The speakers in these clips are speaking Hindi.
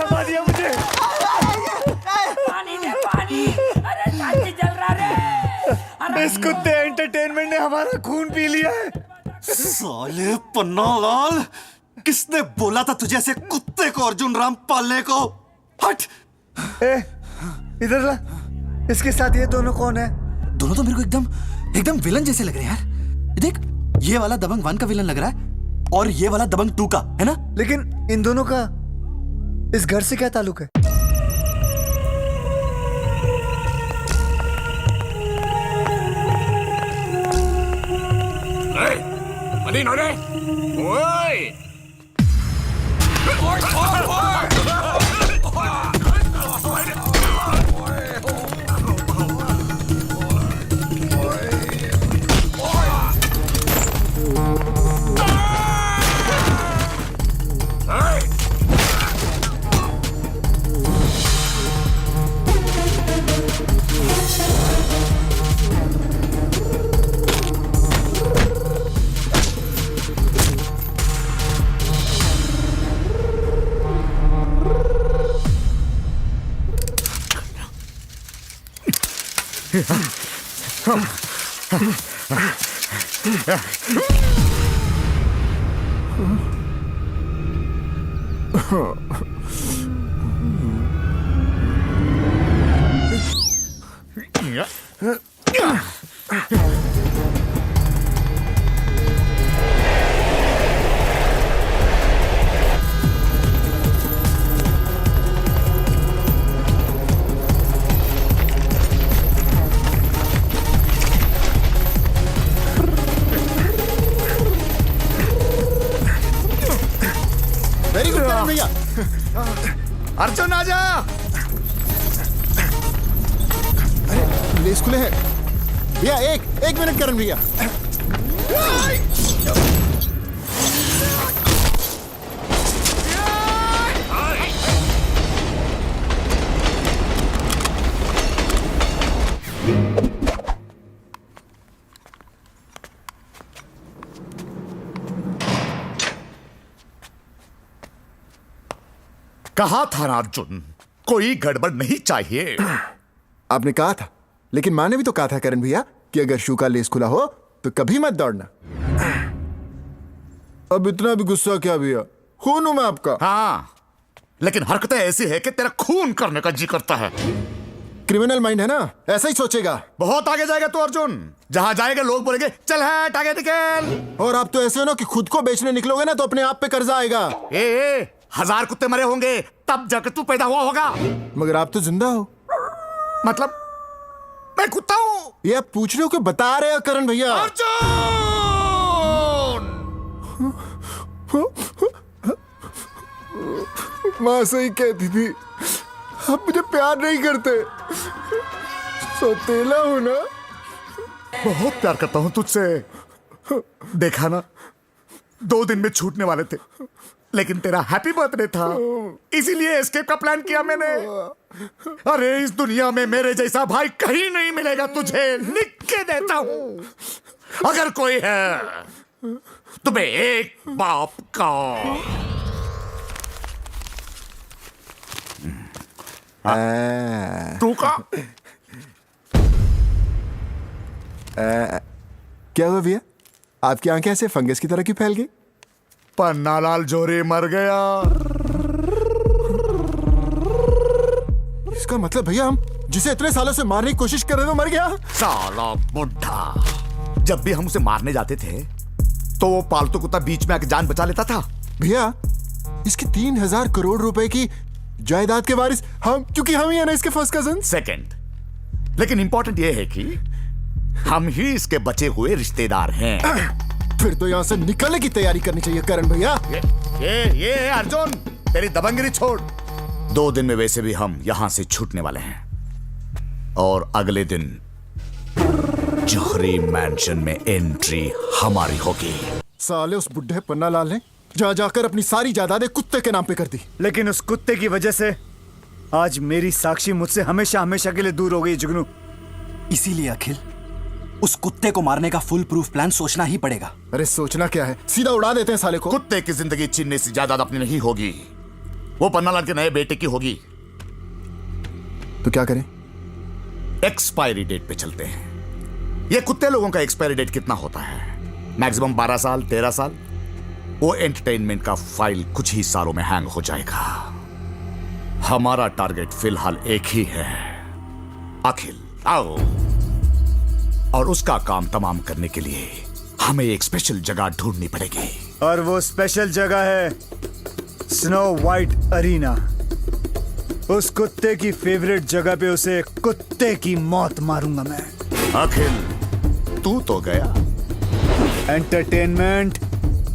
थमा दिया मुझे। पानी दे पानी। अरे चाची जल रहा रे। इस कुत्ते एंटरटेनमेंट ने हमारा खून पी लिया है। साले पन्नालाल, किसने बोला था तुझे ऐसे कुत्ते को अर्जुन राम पालने को? हट। ए, इधर ला। इसके साथ ये दोनों कौन है? दोनों तो मेरे को एकदम विलन जैसे लग रहे हैं यार। देख, ये वाला दबंग 1 का विलन लग रहा है और ये वाला दबंग 2 का, है ना? लेकिन इन दोनों का इस घर से क्या ताल्लुक है? मनीन रे, ओए! वेरी गुड भैया। अर्जुन आजा। अरे लेस खुले हैं भैया। एक मिनट करण भैया। कहा था ना अर्जुन, कोई गड़बड़ नहीं चाहिए। आपने कहा था, लेकिन माँ ने भी तो कहा था करण भैया कि अगर शू का लेस खुला हो तो कभी मत दौड़ना। अब इतना भी गुस्सा क्या भैया? खून हूं मैं आपका। हाँ, लेकिन हरकतें ऐसी है कि तेरा खून करने का जी करता है। क्रिमिनल माइंड है ना, ऐसा ही सोचेगा। बहुत आगे जाएगा तो अर्जुन। जहां जाएगा लोग बोलेंगे चल हट आगे निकल। और आप तो ऐसे हो ना कि खुद को बेचने निकलोगे ना तो अपने आप पे कर्जा आएगा। ए, 1000 कुत्ते मरे होंगे तब जाकर तू पैदा हुआ होगा। मगर आप तो जिंदा हो। मतलब मैं कुत्ता हूं? ये आप पूछ रहे हो कि बता रहे हो करण भैया? अर्जुन! माँ सही कहती थी, आप मुझे प्यार नहीं करते। सौतेला हूं ना। बहुत प्यार करता हूं तुझसे। देखा ना, 2 दिन में छूटने वाले थे, लेकिन तेरा हैप्पी बर्थडे था, इसीलिए एस्केप का प्लान किया मैंने। अरे इस दुनिया में मेरे जैसा भाई कहीं नहीं मिलेगा तुझे, लिख के देता हूं। अगर कोई है तो मैं एक बाप का। तू का? क्या हुआ भैया? आपकी आंखें ऐसे फंगस की तरह क्यों फैल गई? पन्नालाल जोरी मर गया। इसका मतलब भैया हम जिसे इतने सालों से मारने की कोशिश कर रहे थे मर गया। साला बुढ़ा। जब भी हम उसे मारने जाते थे तो वो पालतू कुत्ता बीच में आके जान बचा लेता था। भैया इसकी 3000 करोड़ रुपए की जायदाद के वारिस हम, क्योंकि हम ही है ना इसके फर्स्ट कजन। सेकंड, लेकिन इंपॉर्टेंट ये है कि हम ही इसके बचे हुए रिश्तेदार हैं। फिर तो यहाँ से निकलने की तैयारी करनी चाहिए करण भैया। ये अर्जुन, तेरी दबंगगिरी छोड़। 2 दिन में वैसे भी हम यहां से छूटने वाले हैं और अगले दिन जौहरी मैंशन में एंट्री हमारी होगी। साले उस बुढ़े पन्नालाल ने जा जाकर अपनी सारी जायदादें कुत्ते के नाम पे कर दी। लेकिन उस कुत्ते की वजह से आज मेरी साक्षी मुझसे हमेशा हमेशा के लिए दूर हो गई जुगनू। इसीलिए अखिल, उस कुत्ते को मारने का फुल प्रूफ प्लान सोचना ही पड़ेगा। अरे सोचना क्या है, सीधा उड़ा देते हैं साले को। कुत्ते की जिंदगी छीनने से जायदाद अपनी नहीं होगी। वो पन्नालाल के नए बेटे की होगी। तो क्या करें? एक्सपायरी डेट पे चलते हैं। ये कुत्ते लोगों का एक्सपायरी डेट कितना होता है? मैक्सिमम 12 साल, 13 साल। वो एंटरटेनमेंट का फाइल कुछ ही सालों में हैंग हो जाएगा। हमारा टारगेट फिलहाल एक ही है, अखिल। आओ। और उसका काम तमाम करने के लिए हमें एक स्पेशल जगह ढूंढनी पड़ेगी। और वो स्पेशल जगह है स्नो वाइट अरीना। उस कुत्ते की फेवरेट जगह पे उसे कुत्ते की मौत मारूंगा मैं। अखिल, तू तो गया। एंटरटेनमेंट,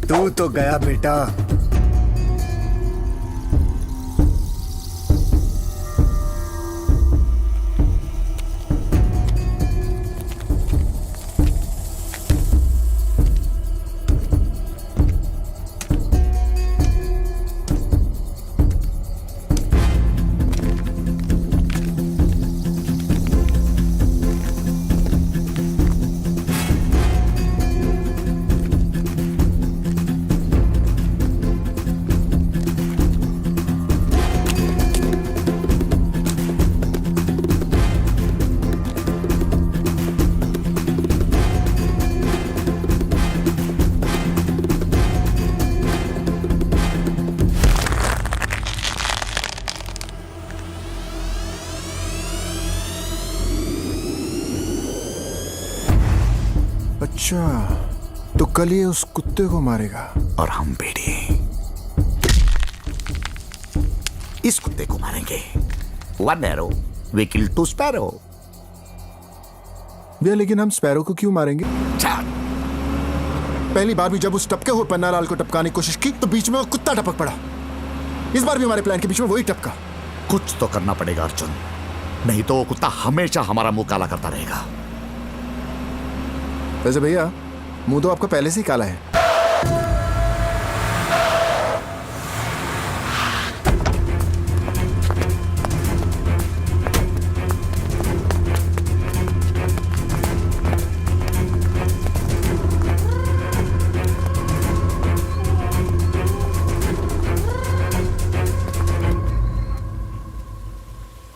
तू तो गया बेटा। अच्छा, तो कल ये उस कुत्ते को मारेगा और हम बेटी इस कुत्ते को मारेंगे। One arrow we kill two sparrow. भैया लेकिन हम स्पैरो को क्यों मारेंगे? पहली बार भी जब उस टपके हुए पन्नालाल को टपकाने की कोशिश की तो बीच में वो कुत्ता टपक पड़ा। इस बार भी हमारे प्लान के बीच में वही टपका। कुछ तो करना पड़ेगा अर्जुन, नहीं तो वो कुत्ता हमेशा हमारा मुंह काला करता रहेगा। वैसे भैया मुंह तो आपका पहले से ही काला है।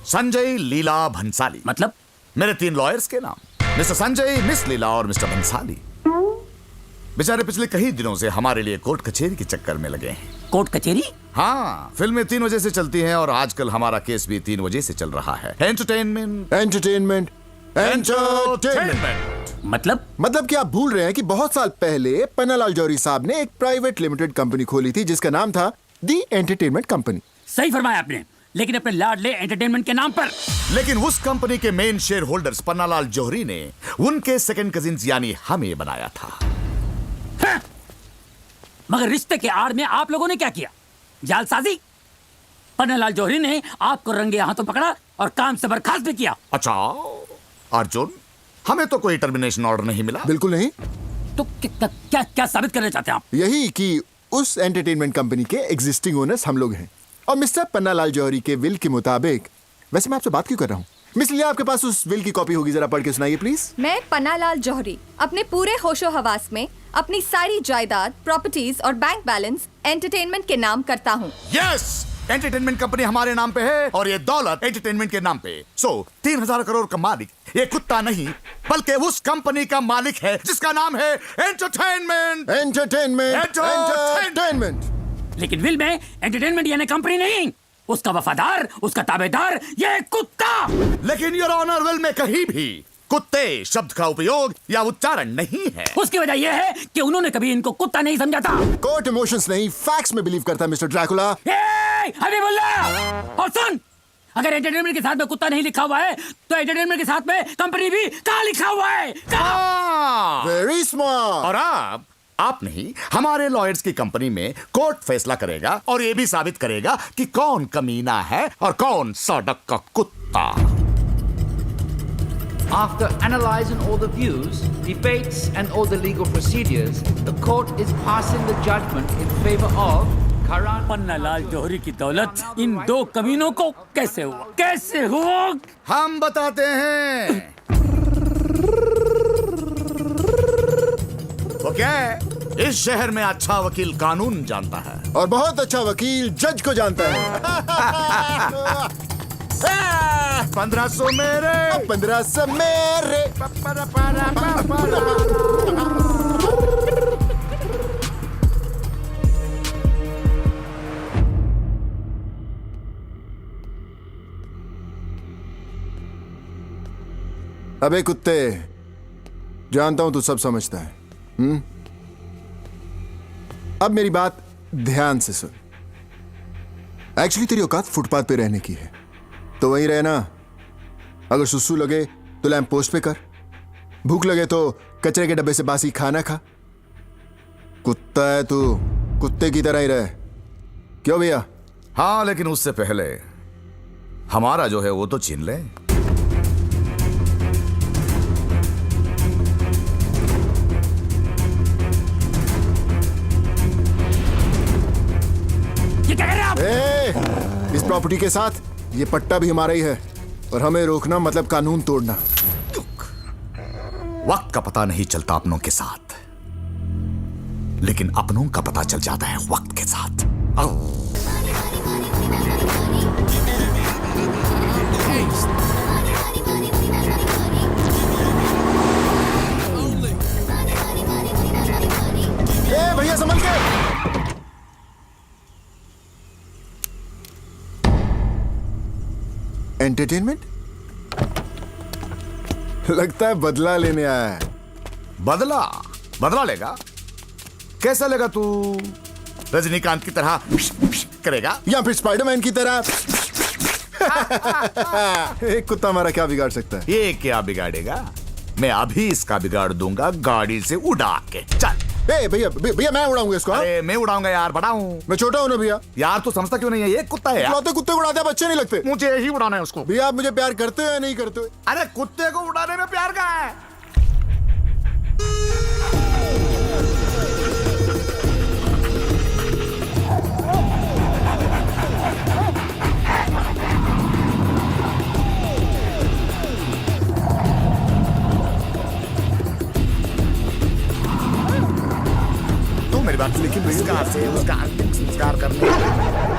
संजय लीला भंसाली। मतलब? मेरे 3 लॉयर्स के नाम, मिस्टर संजय, मिस लीला और मिस्टर भंसाली। बेचारे पिछले कई दिनों से हमारे लिए कोर्ट कचहरी के चक्कर में लगे हैं। कोर्ट कचहरी? हाँ, फिल्में 3 वजह से चलती हैं और आजकल हमारा केस भी 3 वजह से चल रहा है। Entertainment, entertainment, entertainment. मतलब कि आप भूल रहे हैं कि बहुत साल पहले पन्नालाल जौहरी साहब ने एक प्राइवेट लिमिटेड कंपनी खोली थी जिसका नाम था दी एंटरटेनमेंट कंपनी। सही फरमाया आपने, लेकिन अपने लाडले एंटरटेनमेंट के नाम पर। लेकिन उस कंपनी के मेन शेयर होल्डर्स पन्नालाल जौहरी ने उनके सेकंड कजिन्स यानी हमें बनाया था। हाँ। मगर रिश्ते के आड़ में आप लोगों ने क्या किया? जालसाजी। पन्नालाल जौहरी ने आपको रंगे हाथों पकड़ा और काम से बर्खास्त भी किया। अच्छा अर्जुन, हमें तो कोई टर्मिनेशन ऑर्डर नहीं मिला। बिल्कुल नहीं। तो क्या साबित करना चाहते हैं आप? यही कि उस एंटरटेनमेंट कंपनी के एग्जिस्टिंग ओनर्स हम लोग हैं और मिस्टर पन्नालाल जौहरी के विल के मुताबिक। वैसे मैं आपसे बात क्यों कर रहा हूँ? मिस लिया, आपके पास उस विल की कॉपी होगी, जरा पढ़ के सुनाइए प्लीज। मैं पन्नालाल जौहरी अपने पूरे होशो हवास में अपनी सारी जायदाद, प्रॉपर्टीज और बैंक बैलेंस एंटरटेनमेंट के नाम करता हूँ। यस, एंटरटेनमेंट कंपनी हमारे नाम पे है और ये दौलत एंटरटेनमेंट के नाम पे। सो 3000 करोड़ का मालिक ये कुत्ता नहीं बल्कि उस कंपनी का मालिक है जिसका नाम है एंटरटेनमेंट। Entertainment, entertainment. लेकिन विल में एंटरटेनमेंट यानी कंपनी नहीं, उसका वफादार, उसका ताबेदार ये कुत्ता। लेकिन योर ऑनर, विल में कहीं भी कुत्ते शब्द का उपयोग या उच्चारण नहीं है। उसकी वजह यह है कि उन्होंने कभी इनको कुत्ता नहीं समझा था। कोर्ट इमोशंस नहीं, फैक्ट्स में बिलीव करता है मिस्टर ड्रैकुला। और सुन, अगर एंटरटेनमेंट के साथ में कुत्ता नहीं लिखा हुआ है तो एंटरटेनमेंट के साथ में कंपनी भी कहाँ लिखा हुआ है? Very smart. और आप नहीं, हमारे लॉयर्स की कंपनी में कोर्ट फैसला करेगा और ये भी साबित करेगा कि कौन कमीना है और कौन सड़क का कुत्ता। After analyzing all the views, debates and all the legal procedures, the court is passing the judgment in favor of Karan Pannalal जौहरी की दौलत इन 2 कमीनों को कैसे हुआ? कैसे हुआ? हम बताते हैं। वो क्या है? इस शहर में अच्छा वकील कानून जानता है। और बहुत अच्छा वकील जज को जानता है। 1500 मेरे। 1500 मेरे। अबे कुत्ते, जानता हूं तू सब समझता है। अब मेरी बात ध्यान से सुन। एक्चुअली तेरी औकात फुटपाथ पे रहने की है, तो वहीं रहना। अगर सुसु लगे तो लैंप पोस्ट पे कर, भूख लगे तो कचरे के डब्बे से बासी खाना खा। कुत्ता है तू, कुत्ते की तरह ही रहे। क्यों भैया? हाँ, लेकिन उससे पहले हमारा जो है वो तो छीन ले। ये क्या कर रहे हैं आप? इस प्रॉपर्टी के साथ ये पट्टा भी हमारा ही है, और हमें रोकना मतलब कानून तोड़ना। वक्त का पता नहीं चलता अपनों के साथ, लेकिन अपनों का पता चल जाता है वक्त के साथ। भैया संभल के। एंटरटेनमेंट लगता है बदला लेने आया है। बदला? बदला लेगा? कैसा लेगा तू? रजनीकांत की तरह करेगा या फिर स्पाइडरमैन की तरह? एक कुत्ता हमारा क्या बिगाड़ सकता है? ये क्या बिगाड़ेगा? मैं अभी इसका बिगाड़ दूंगा गाड़ी से उड़ा के। चल। भैया भैया मैं उड़ाऊंगा इसको। अरे मैं उड़ाऊंगा यार, बड़ा हूँ मैं, छोटा हूँ ना भैया। यार तू समझता क्यों नहीं है? ये कुत्ता है यार। इकलौते कुत्ते को उड़ाते हैं, बच्चे नहीं लगते। मुझे ही उड़ाना है उसको। भैया आप मुझे प्यार करते हो या नहीं करते हो? अरे कुत्ते को उड़ाने में प्यार का है। तो मेरी बात, लेकिन संस्कार से उसका अंतिम संस्कार करने।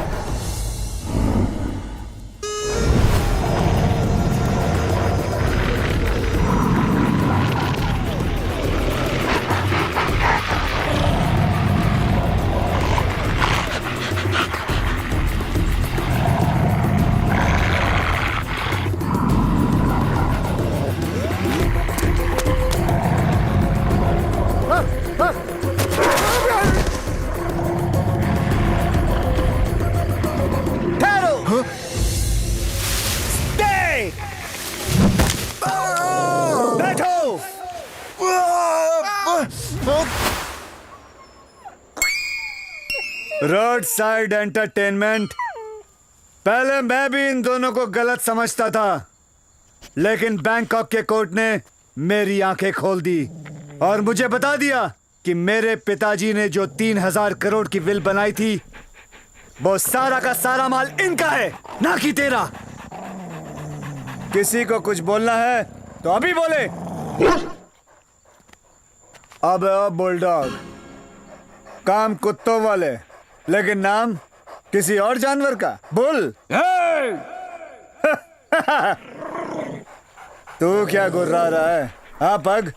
Road side entertainment. पहले मैं भी इन दोनों को गलत समझता था, लेकिन बैंकॉक के कोर्ट ने मेरी आंखें खोल दी और मुझे बता दिया कि मेरे पिताजी ने जो 3000 करोड़ की विल बनाई थी, वो सारा का सारा माल इनका है, ना कि तेरा। किसी को कुछ बोलना है तो अभी बोले। अब बुलडॉग, काम कुत्तों वाले, लेकिन नाम किसी और जानवर का। बुल। तू क्या गुर्रा रहा है? हाँ पग,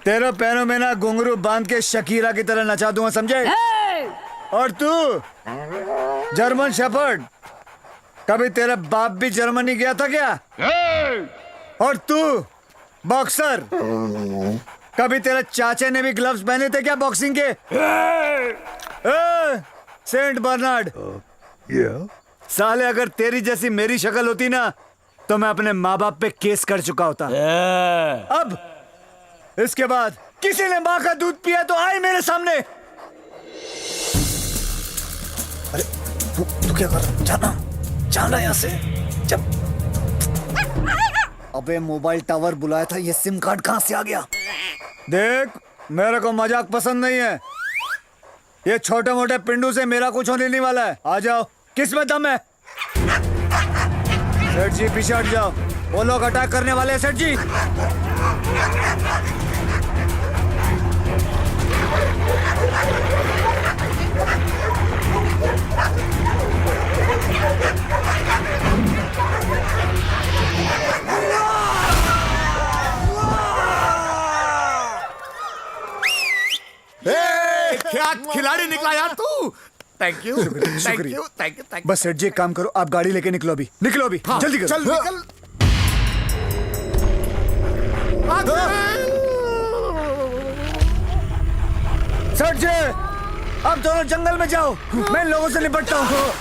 तेरे पैरों में ना घुंघरू बांध के शकीरा की तरह नचा दूंगा, समझे? और तू जर्मन शेफर्ड, कभी तेरा बाप भी जर्मनी गया था क्या? और तू बॉक्सर, कभी तेरे चाचे ने भी ग्लव्स पहने थे क्या बॉक्सिंग के? सेंट बर्नार्ड, साले अगर तेरी जैसी मेरी शक्ल होती ना, तो मैं अपने माँ बाप पे केस कर चुका होता। अब इसके बाद किसी ने माँ का दूध पिया तो आए मेरे सामने। अरे तू क्या कर रहा? जाना यहाँ से। जब अबे मोबाइल टावर बुलाया था, ये सिम कार्ड कहाँ से आ गया? देख, मेरे को मजाक पसंद नहीं है। ये छोटे मोटे पिंडू से मेरा कुछ होने नहीं वाला है। आ जाओ, किस में दम है? सेठ जी पीछे हट जाओ, वो लोग अटैक करने वाले हैं सेठ जी। क्या खिलाड़ी निकला यार तू। Thank you thank you thank you. बस सेठ जी एक काम करो, आप गाड़ी लेके निकलो अभी, निकलो अभी, जल्दी करो। चल निकल। सेठ जी आप दोनों जंगल में जाओ, मैं इन लोगों से निपटता हूँ।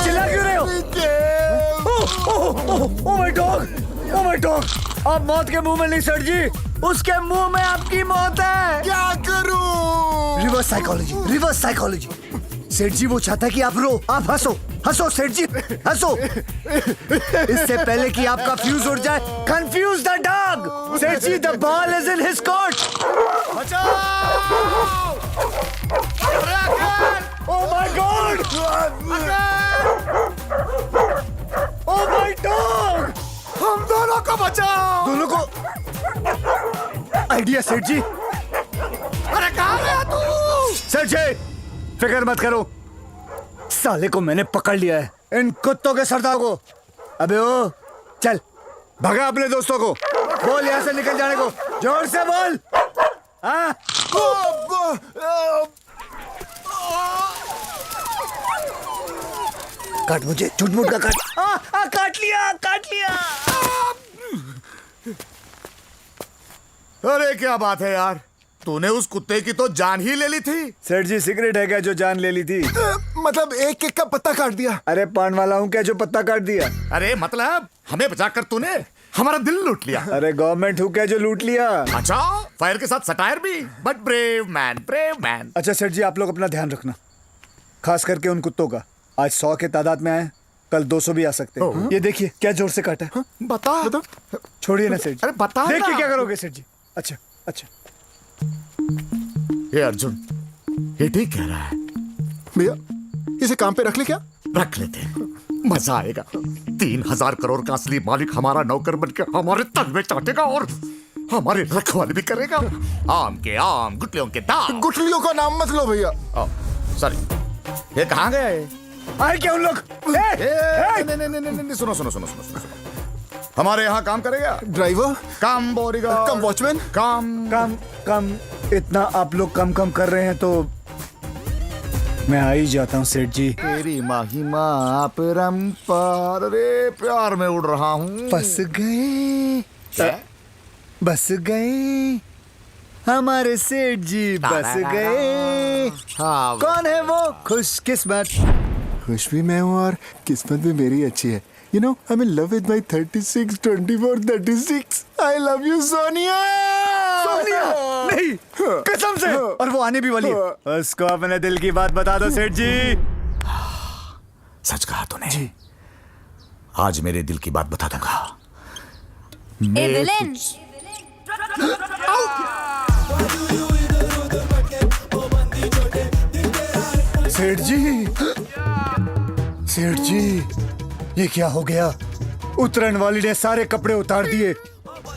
चिल्ला क्यों रहे हो? ओह my dog, oh my dog. आप मौत के मुंह में नहीं सेठ जी, उसके मुंह में आपकी मौत है। क्या करूं? Reverse psychology, reverse psychology. सेठ जी वो चाहता है कि आप रो, आप हंसो, हंसो सेठ जी, हंसो। इससे पहले कि आपका फ्यूज उड़ जाए, confuse the dog. Seth ji the ball is in his court. Oh my God, oh my dog. हम दोनों को बचाओ। दोनों को आइडिया सेठ जी। अरे कहाँ गया तू? सेठ जी फिक्र मत करो, साले को मैंने पकड़ लिया है, इन कुत्तों के सरदार को। अबे ओ चल भगा अपने दोस्तों को, बोल यहाँ से निकल जाने को, जोर से बोल। हाँ काट मुझे, झूठ मूठ का काट। काट लिया, काट लिया। अरे क्या बात है यार, तूने उस कुत्ते की तो जान ही ले ली थी। सेठ जी सिगरेट है क्या जो जान ले ली थी? मतलब एक एक का पत्ता काट दिया। अरे पान वाला हूँ क्या जो पत्ता काट दिया? अरे मतलब हमें बचाकर तूने हमारा दिल लूट लिया। अरे गवर्नमेंट हूँ क्या जो लूट लिया? अच्छा फायर के साथ सटायर भी, but brave man, brave man. अच्छा सेठ जी आप लोग अपना ध्यान रखना, खास करके उन कुत्तों का। आज 100 के तादाद में आए, कल 200 भी आ सकते हैं। ये देखिए क्या जोर से काटा है। बता छोड़िए ना सेठ जी। अरे बता ना। देखिए क्या करोगे सेठ जी। अच्छा अच्छा ये अर्जुन ये ठीक कह रहा है, भैया इसे काम पे रख ले क्या? रख लेते हैं, मजा आएगा। 3000 करोड़ का असली मालिक हमारा नौकर बनकर हमारे तन में चाटेगा और हमारे रखवाली भी करेगा। आम के आम, गुठलियों के दाम। गुठलियों का नाम मत लो भैया। सॉरी, ये कहाँ गया है? आए क्या उन लोग? नहीं, सुनो सुनो सुनो सुनो सुनो। हमारे यहाँ काम करेगा? ड्राइवर, काम बॉडीगार्ड, कम वॉचमैन, काम कम इतना आप लोग कम कर रहे हैं तो मैं आ ही जाता हूँ सेठ जी। तेरी महिमा परंपार, रे प्यार में उड़ रहा हूँ। बस गए, बस गए हमारे सेठ जी, बस गए। हाँ, कौन है वो खुशकिस्मत? खुश भी मैं हूँ और किस्मत भी मेरी अच्छी है। You know, I'm in love with my 36, 24, 36. I love you, Sonia. Sonia नहीं, कसम से। और वो आने भी वाली है। उसको अपने दिल की बात बता दो सेठ जी। सच कहा तूने जी। आज मेरे दिल की बात बता दूंगा। विलेन, सेठ जी, सेठ जी ये क्या हो गया? उतरन वाली ने सारे कपड़े उतार दिए,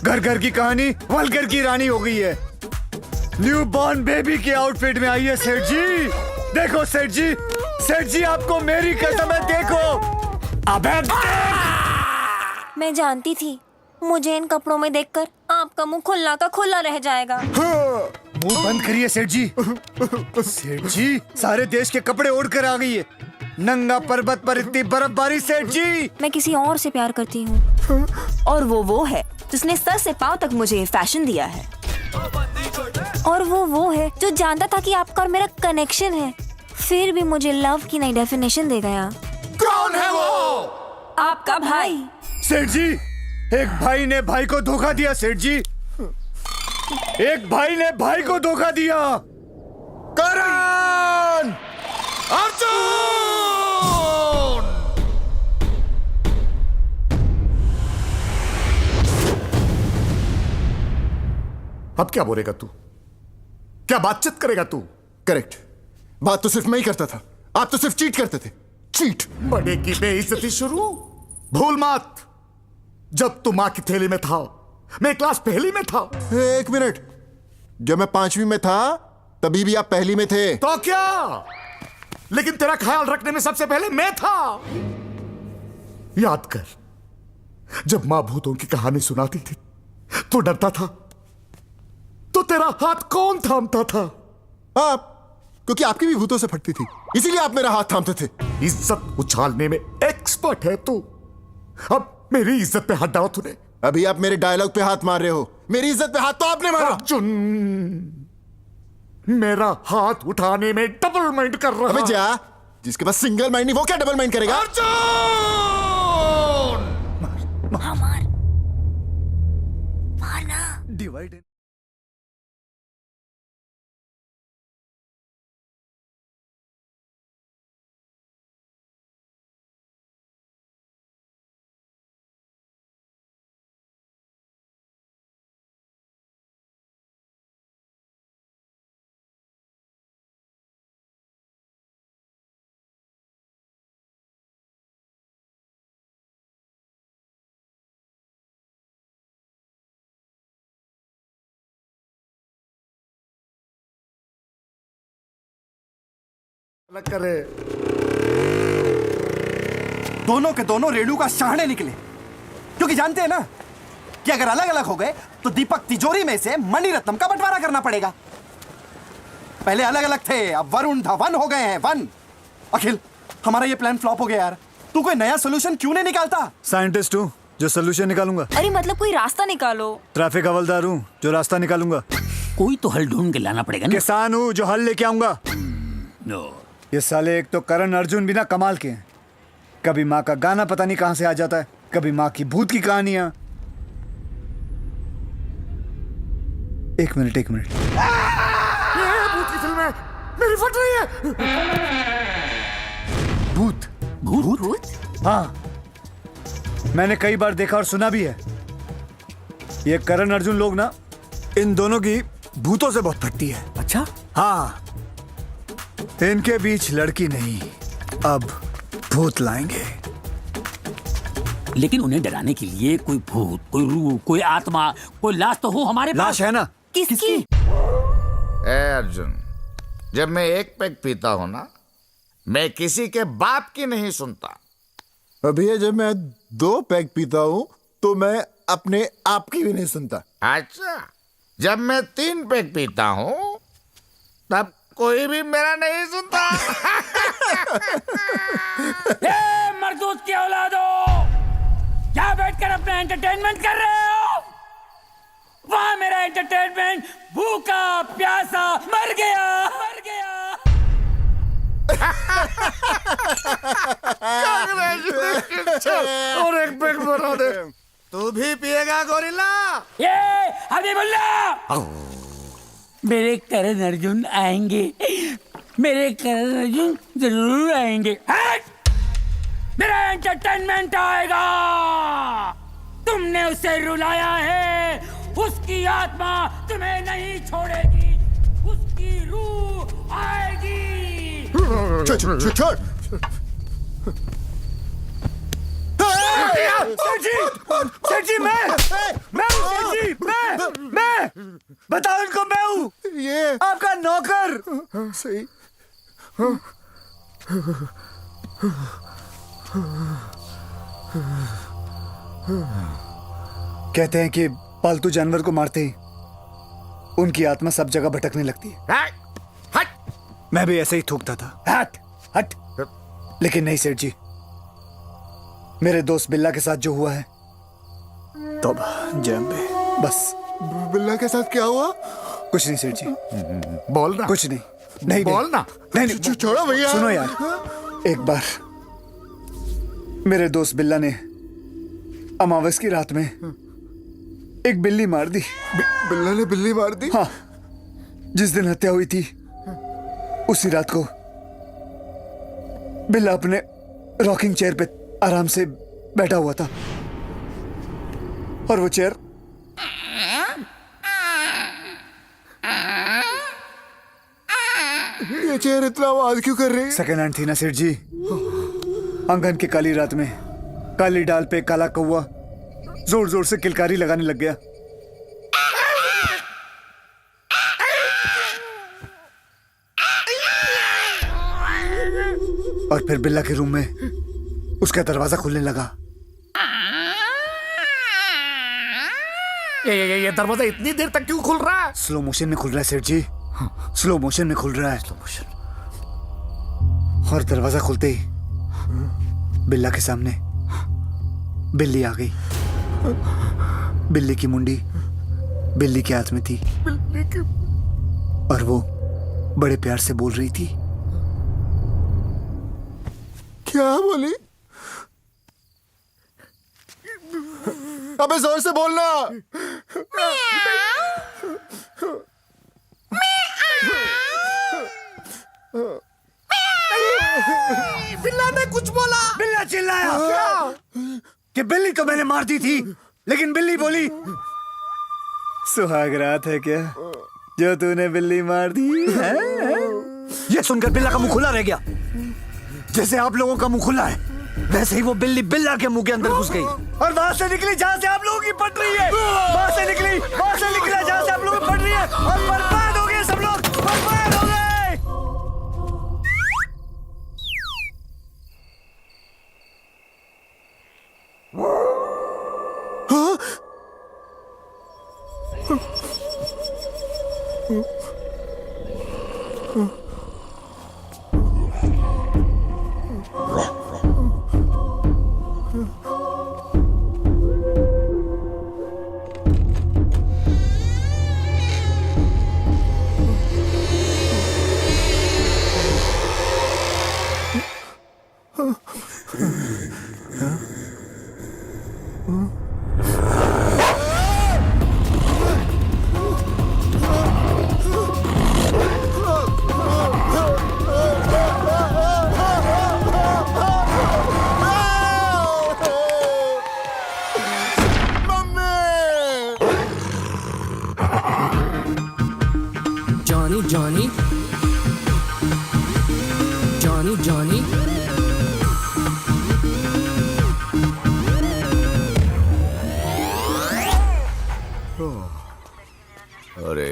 घर घर की कहानी वलगर की रानी हो गई है। न्यू बॉर्न बेबी के आउटफिट में आई है सेठ जी। देखो सेठ जी, सेठ जी आपको मेरी कसम है, देखो। अबे मैं जानती थी मुझे इन कपड़ों में देखकर आपका मुंह खुला का खुला रह जाएगा। मुंह बंद करिए सेठ जी। सेठ जी सारे देश के कपड़े ओढ़ कर आ गई है, नंगा पर्वत पर इतनी बर्फबारी। सेठ जी मैं किसी और से प्यार करती हूँ और वो है जिसने सर से पांव तक मुझे फैशन दिया है। और वो है जो जानता था कि आपका और मेरा कनेक्शन है, फिर भी मुझे लव की नई डेफिनेशन दे गया। कौन है वो? आपका भाई। सेठ जी एक भाई ने भाई को धोखा दिया। सेठ जी एक भाई ने भाई को धोखा दिया। करण! अर्जुन! अब क्या बोलेगा तू? क्या बातचीत करेगा तू? करेक्ट। बात तो सिर्फ मैं ही करता था, आप तो सिर्फ चीट करते थे। चीट। बड़े की बेइज्जती शुरू। भूल मत, जब तू मां की थैली में था मैं क्लास पहली में था। एक मिनट, जब मैं 5वीं में था तभी भी आप पहली में थे। तो क्या, लेकिन तेरा ख्याल रखने में सबसे पहले मैं था। याद कर, जब मां भूतों की कहानी सुनाती थी तो डरता था, तो तेरा हाथ कौन थामता था? आप, क्योंकि आपकी भी भूतों से फटती थी, इसीलिए आप मेरा हाथ थामते थे। इज्जत उछालने में एक्सपर्ट है तू। अब मेरी इज्जत पे हाथ डाला तूने। अभी आप मेरे डायलॉग पे हाथ मार रहे हो, मेरी इज्जत पे हाथ तो आपने मारा। अर्जुन, मेरा हाथ उठाने में डबल माइंड कर रहा। अबे जा, जिसके पास सिंगल माइंड नहीं वो क्या डबल माइंड करेगा? अर्जुन! हाँ, मार मारना। डिवाइड अलग करे। दोनों के दोनों रेणु का शहाणे निकले, क्योंकि जानते हैं ना कि अगर अलग अलग हो गए तो दीपक तिजोरी में से मणिरत्नम का बंटवारा करना पड़ेगा। पहले अलग अलग थे, अब वरुण धवन हो गए हैं। वन। अखिल, हमारा ये प्लान फ्लॉप हो गया यार। तू कोई नया सोल्यूशन क्यों नहीं निकालता? साइंटिस्ट हूँ जो सोल्यूशन निकालूंगा। अरे मतलब कोई रास्ता निकालो। ट्रैफिक हवलदार हूँ जो रास्ता निकालूंगा। कोई तो हल ढूंढ के लाना पड़ेगा ना। किसान हूँ जो हल लेके आऊंगा। नो, ये साले एक तो करण अर्जुन भी ना कमाल के हैं। कभी माँ का गाना पता नहीं कहां से आ जाता है, कभी माँ की भूत की कहानियां। एक मिनट ये भूत की फिल्म है, मेरी फट रही है। भूत भूत भूत। हाँ, मैंने कई बार देखा और सुना भी है। ये करण अर्जुन लोग ना, इन दोनों की भूतों से बहुत फटती है। अच्छा, हाँ, इनके बीच लड़की नहीं, अब भूत लाएंगे। लेकिन उन्हें डराने के लिए कोई भूत, कोई रूह, कोई आत्मा, कोई लाश तो हो हमारे पास। लाश है ना। किसकी? ए अर्जुन, जब मैं एक पैक पीता हूं ना, मैं किसी के बाप की नहीं सुनता। अभी जब मैं 2 पैक पीता हूं तो मैं अपने आप की भी नहीं सुनता। अच्छा, जब मैं 3 पैक पीता हूं तब कोई भी मेरा नहीं सुनता। ए, मरदूत की औलादो, क्या बैठकर अपना एंटरटेनमेंट कर रहे हो? वहां मेरा एंटरटेनमेंट भूखा प्यासा मर गया, मर गया। और एक पैक बना दे। तू भी पिएगा गोरिल्ला? ये हबीब मुल्ला, मेरे करण अर्जुन आएंगे, मेरे करण अर्जुन जरूर आएंगे। हट! मेरा एंटरटेनमेंट आएगा। तुमने उसे रुलाया है, उसकी आत्मा तुम्हें नहीं छोड़ेगी, उसकी रूह आएगी। छोड़। सेठ जी, मैं बताओ इनको, मैं हूँ ये आपका नौकर। सही। कहते हैं कि पालतू जानवर को मारते ही उनकी आत्मा सब जगह भटकने लगती है। हट! मैं भी ऐसे ही थूकता था, हट हट। लेकिन नहीं सेठ जी, मेरे दोस्त बिल्ला के साथ जो हुआ है, तौबा जय अम्बे। बस। बिल्ला के साथ क्या हुआ? कुछ नहीं सेठ जी, बोलना। कुछ नहीं। नहीं बोलना। नहीं, छोड़ो भैया। सुनो यार, एक बार मेरे दोस्त बिल्ला ने अमावस की रात में एक बिल्ली मार दी। बिल्ला ने बिल्ली मार दी? हाँ, जिस दिन हत्या हुई थी उसी रात को बिल्ला अपने रॉकिंग चेयर पे आराम से बैठा हुआ था और वो चेयर ये चेयर इतना आवाज क्यों कर रही है? सेकेंड हैंड थी ना सेठ जी। आंगन की काली रात में काली डाल पे काला कौवा जोर जोर से किलकारी लगाने लग गया। और फिर बिल्ला के रूम में उसका दरवाजा खुलने लगा। ये दरवाजा इतनी देर तक क्यों खुल रहा है? स्लो मोशन में खुल रहा है सेठ जी, स्लो मोशन में खुल रहा है। Slow motion. और दरवाजा खुलते ही बिल्ला के सामने बिल्ली आ गई। बिल्ली की मुंडी बिल्ली के हाथ में थी और वो बड़े प्यार से बोल रही थी। क्या बोली? अबे जोर से बोलना। बिल्ला ने कुछ बोला। बिल्ला चिल्लाया कि बिल्ली तो मैंने मार दी थी, लेकिन बिल्ली बोली सुहाग रात है क्या जो तूने बिल्ली मार दी है? ये सुनकर बिल्ला का मुंह खुला रह गया। जैसे आप लोगों का मुंह खुला है, वैसे ही वो बिल्ली बिल्ला के मुंह के अंदर घुस गई और वहां से निकली जहां से आप लोगों की पट रही है। वहां से निकला जहां से आप लोगों की पट रही है और बर्बाद हो गए सब लोग, बर्बाद हो गए। Johnny, Johnny, Johnny. अरे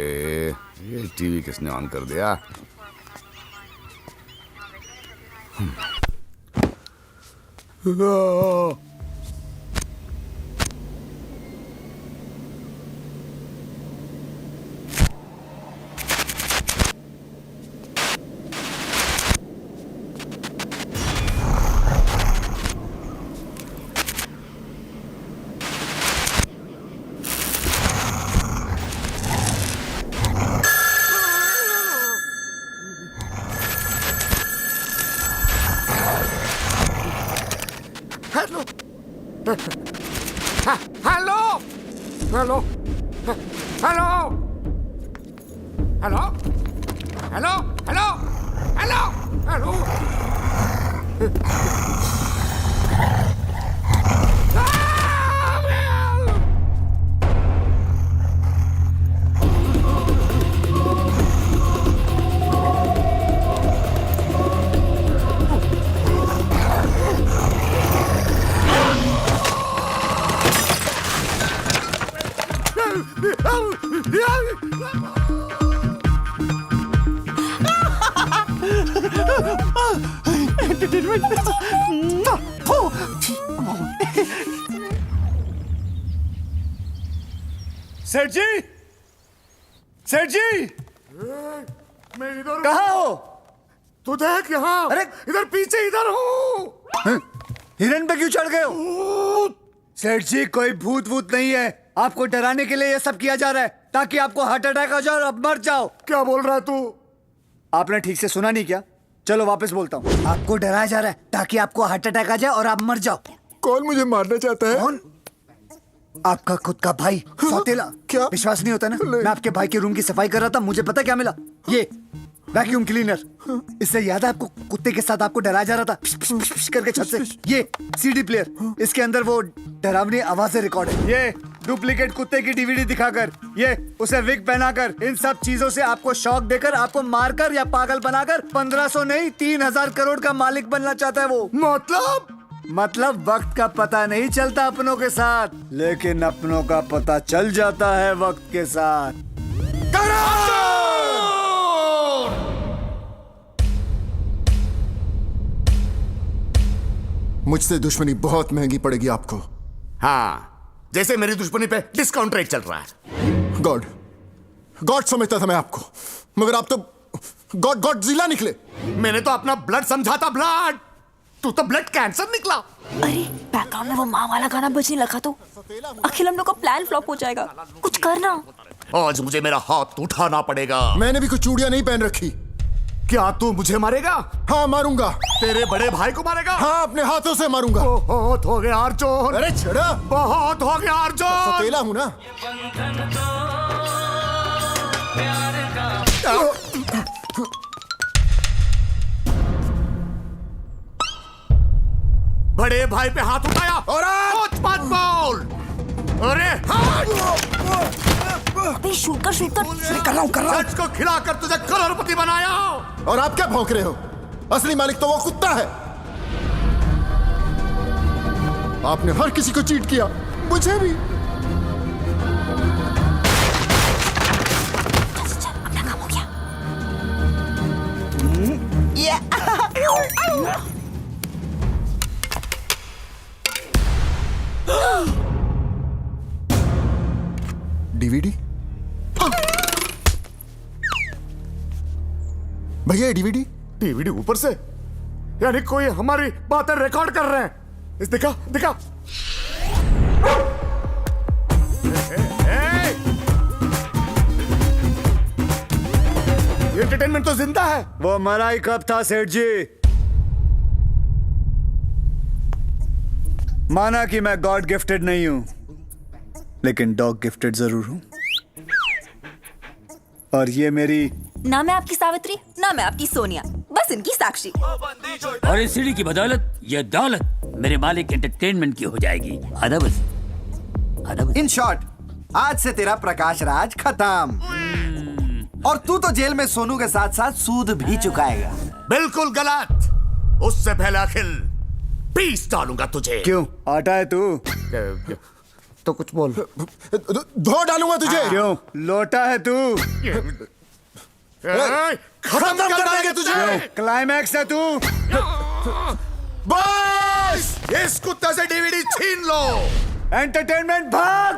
ये टीवी किसने ऑन कर दिया? सेठ जी, सेठ जी, मैं इधर कहाँ हो? तू देख यहाँ। अरे इधर पीछे इधर हूँ। हिरन पे क्यों चढ़ गए हो? सेठ जी कोई भूत वूत नहीं है, आपको डराने के लिए ये सब किया जा रहा है ताकि आपको हार्ट अटैक आ जाए और आप मर जाओ। क्या बोल रहा है तू? आपने ठीक से सुना नहीं क्या? चलो वापस बोलता हूँ। आपको डराया जा रहा है ताकि आपको हार्ट अटैक आ जाए और आप मर जाओ। कौन मुझे मारना चाहता है? कौन? आपका खुद का भाई सौतेला। क्या? विश्वास नहीं होता ना? मैं आपके भाई के रूम की सफाई कर रहा था, मुझे पता क्या मिला? ये वैक्यूम क्लीनर। इससे याद है आपको कुत्ते के साथ आपको डराया जा रहा था पिश, पिश, पिश, पिश करके छत से। ये सीडी प्लेयर, इसके अंदर वो डरावनी आवाजें रिकॉर्ड है। ये डुप्लीकेट कुत्ते की डीवीडी दिखाकर, ये उसे विग पहनाकर, इन सब चीजों से आपको शौक देकर, आपको मारकर या पागल बनाकर 1500 नहीं 3000 करोड़ का मालिक बनना चाहता है वो। मतलब वक्त का पता नहीं चलता अपनों के साथ, लेकिन अपनों का पता चल जाता है वक्त के साथ। मुझसे दुश्मनी बहुत महंगी पड़ेगी आपको। हाँ, जैसे मेरी दुश्मनी पे डिस्काउंट रेट चल रहा है। गॉड समझता था मैं आपको, मगर आप तो गॉडजिला निकले। मैंने तो अपना ब्लड समझा था, ब्लड। तू तो ब्लड कैंसर निकला। अरे बैकग्राउंड में वो माँ वाला गाना बजने लगा तो अखिल हम लोग का प्लान फ्लॉप हो जाएगा। कुछ करना। आज मुझे मेरा हाथ उठाना पड़ेगा। मैंने भी कुछ चूड़ियां नहीं पहन रखी। क्या तू मुझे मारेगा? हाँ मारूंगा। तेरे बड़े भाई को मारेगा? हाँ, अपने हाथों से मारूंगा। बहुत हो गया अर्जुन। अरे छड़ा, बहुत हो गया अर्जुन। सतेला हूं ना। बड़े भाई पे हाथ उठाया और मत बोल। अरे अबे शूट कर कर रहा हूँ। सच को खिलाकर तुझे करोड़पति बनाया। और आप क्या भौंक रहे हो? असली मालिक तो वो कुत्ता है। आपने हर किसी को चीट किया, मुझे भी। अपना काम हो गया। डीवीडी? भैया ये डीवीडी? डीवीडी ऊपर से, यानी कोई हमारी बातें रिकॉर्ड कर रहे हैं। इस दिखा दिखा। ये एंटरटेनमेंट तो जिंदा है। वो मरा ही कब था सेठ जी? माना कि मैं गॉड गिफ्टेड नहीं हूं, लेकिन डॉग गिफ्टेड जरूर हूं। और ये मेरी ना मैं आपकी सावित्री, ना मैं आपकी सोनिया, बस इनकी साक्षी। और इस सीढ़ी की बदौलत ये दौलत मेरे मालिक एंटरटेनमेंट की हो जाएगी। आधा बस। इन शॉर्ट, आज से तेरा प्रकाश राज खत्म। और तू तो जेल में सोनू के साथ साथ सूद भी चुकाएगा। बिल्कुल गलत। उससे पहले अखिल पीस डालूंगा तुझे। क्यों? आटा है तू? तो कुछ बोल। धो डालूंगा तुझे। क्यों? लोटा है तू? खत्म कर देंगे तुझे। क्लाइमैक्स है तू? बस इस कुत्ते से डीवीडी छीन लो। एंटरटेनमेंट भाग।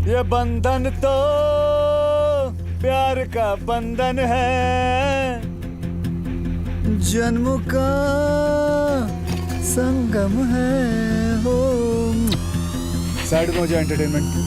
ये बंधन तो प्यार का बंधन है, जन्मों का संगम है हो। साइड में हो जाए एंटरटेनमेंट।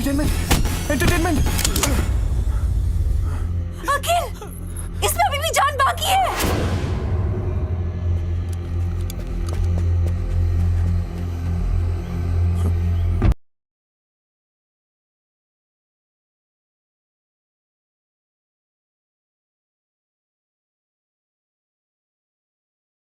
Entertainment entertainment